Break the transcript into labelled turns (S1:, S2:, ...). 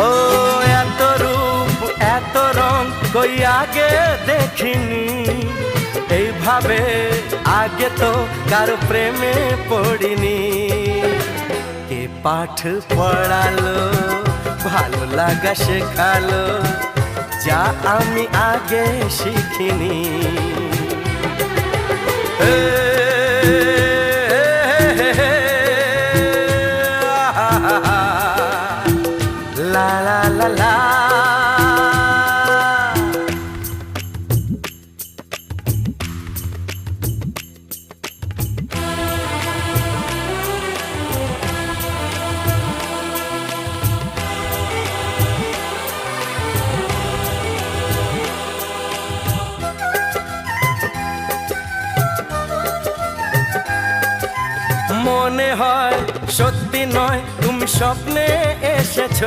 S1: ও এত রূপ এত রং কই আগে দেখিনি, এইভাবে আগে তো কারো প্রেমে পড়িনি। কে পাঠ পড়ালো ভালো লাগা শেখালো, যা আমি আগে শিখিনি। লা লা লা লা মনে হয় সত্যি নয়, তুমি স্বপ্নে এসেছো।